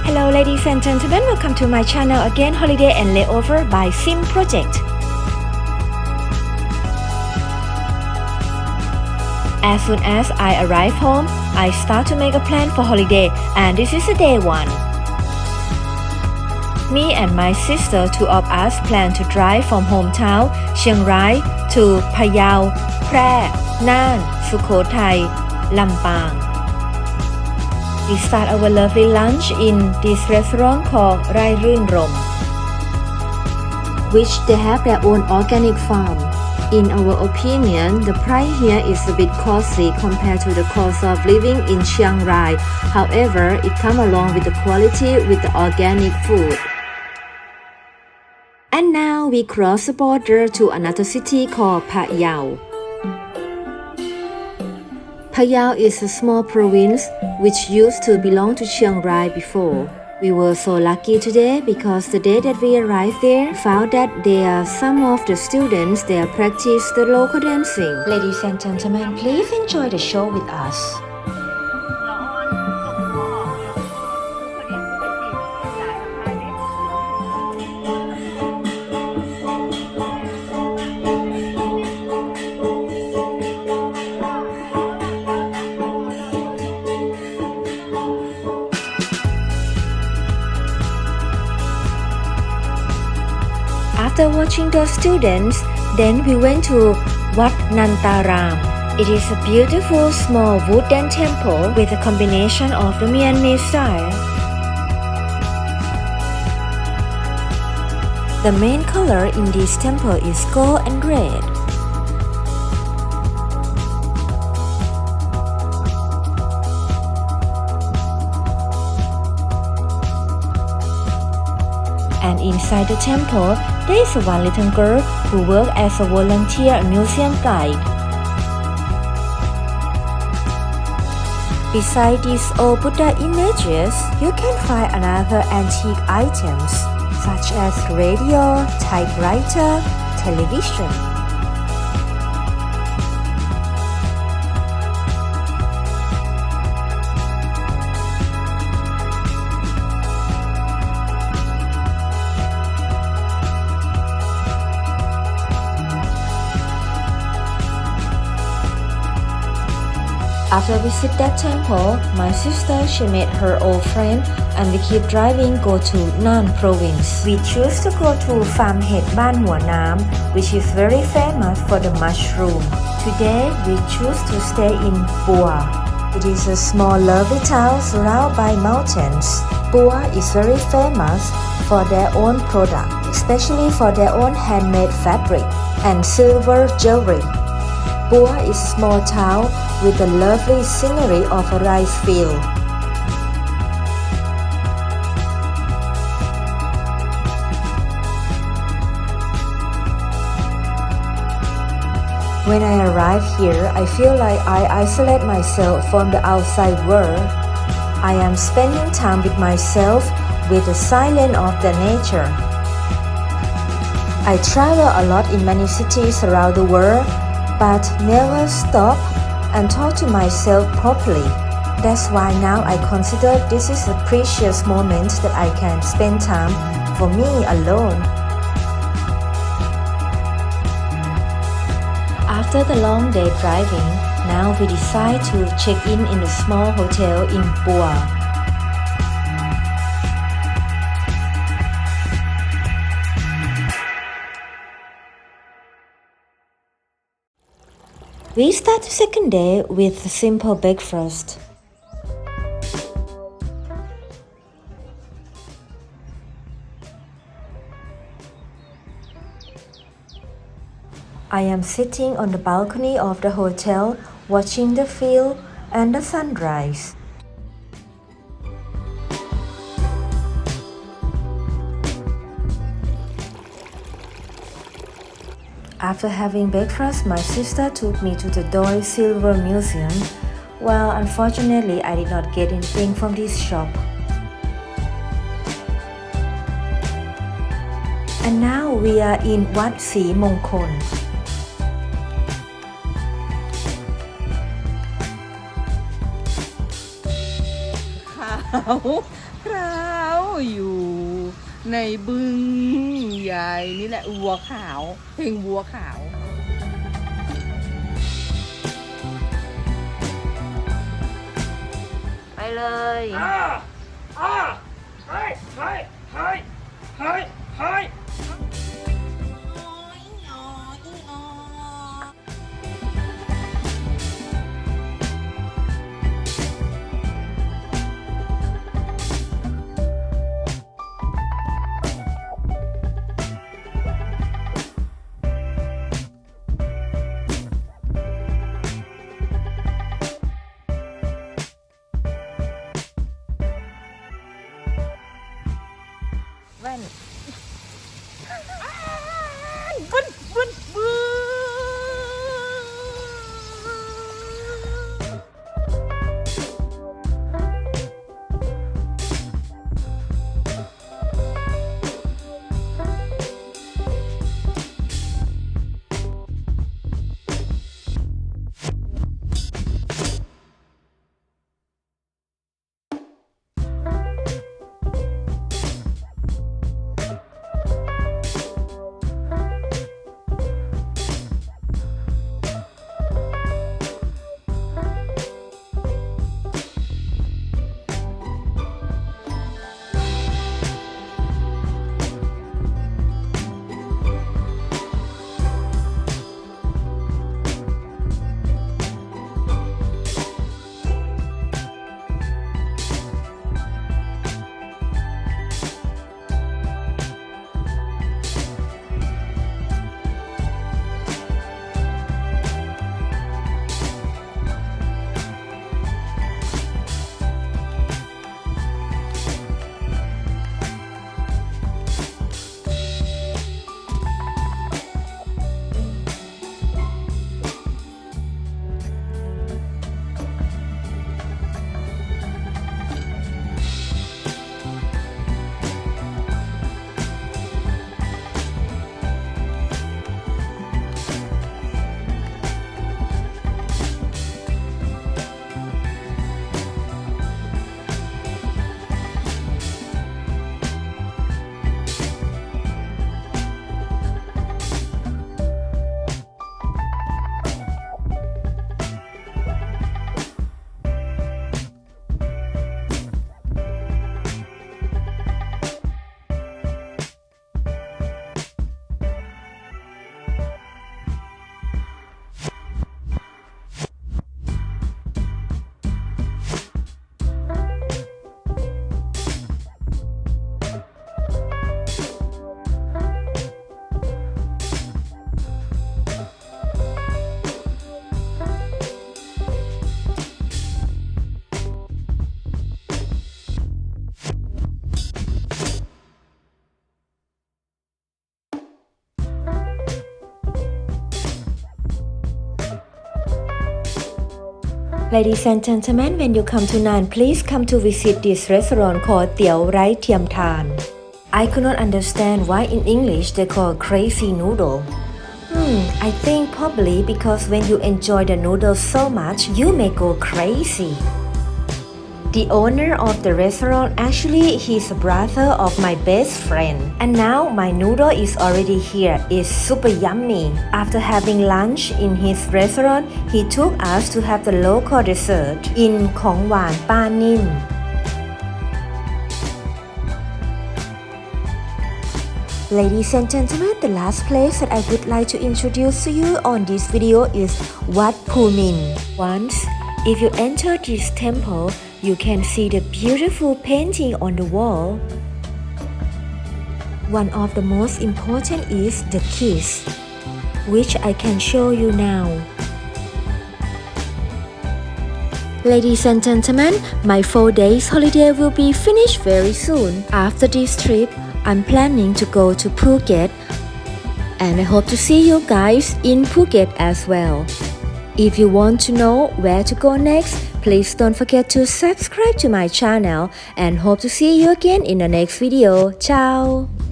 Hello ladies and gentlemen, welcome to my channel again, Holiday and Layover by SYM PROJEC. As soon as I arrive home, I start to make a plan for holiday, and this is the day one. Me and my sister, two of us, plan to drive from hometown Chiang Rai to Phayao, Phrae, Nan, Sukhothai, Lampang.We start our lovely lunch in this restaurant called Rai Rün Rom, which they have their own organic farm. In our opinion, the price here is a bit costly compared to the cost of living in Chiang Rai. However, it comes along with the quality with the organic food. And now we cross the border to another city called Phayao.Phayao is a small province which used to belong to Chiang Rai before. We were so lucky today because the day that we arrived there, found that there are some of the students there practice the local dancing. Ladies and gentlemen, please enjoy the show with us. After watching those students, then we went to Wat Nantaram. It is a beautiful small wooden temple with a combination of the Myanmar style. The main color in this temple is gold and red.And inside the temple, there is one little girl who works as a volunteer museum guide. Beside these old Buddha images, you can find another antique items such as radio, typewriter, television.After we visit that temple, my sister, she met her old friend and we keep driving go to Nan province. We choose to go to Farm Head Ban Hua Nam, which is very famous for the mushroom. Today, we choose to stay in Bua. It is a small lovely town surrounded by mountains. Bua is very famous for their own product, especially for their own handmade fabric and silver jewelry.Bua is a small town with the lovely scenery of a rice field. When I arrive here, I feel like I isolate myself from the outside world. I am spending time with myself with the silence of the nature. I travel a lot in many cities around the world.But never stop and talk to myself properly. That's why now I consider this is a precious moment that I can spend time for me alone. After the long day driving, now we decide to check in the small hotel in Bua.We start the second day with a simple breakfast. I am sitting on the balcony of the hotel watching the field and the sunrise.After having breakfast, my sister took me to the Doi Silver Museum. Well, unfortunately, I did not get anything from this shop. And now we are in Wat Si Mongkol. ขาวคราม อยู่ในบึงใหญ่นี่แหละวัวขาวเพลงวัวขาวไปเลยเฮ้ยเฮ้ยเฮ้ยเฮ้ยเฮ้ยแว่นบึ้นบึ้นบึ้นLadies and gentlemen, when you come to Nan, please come to visit this restaurant called Tiao Rai Thiam Than. I could not understand why in English they call crazy noodle. I think probably because when you enjoy the noodles so much, you may go crazy. The owner of the restaurant actually he's a brother of my best friend. And now my noodle is already here. It's super yummy. After having lunch in his restaurant, he took us to have the local dessert in Khong Wan Pa Nim. Ladies and gentlemen, the last place that I would like to introduce to you on this video is Wat Pumin. Once, if you enter this temple, you can see the beautiful painting on the wall. One of the most important is the kiss, which I can show you now. Ladies and gentlemen, my 4 days holiday will be finished very soon. After this trip, I'm planning to go to Phuket, and I hope to see you guys in Phuket as well. If you want to know where to go next, please don't forget to subscribe to my channel and hope to see you again in the next video. Ciao!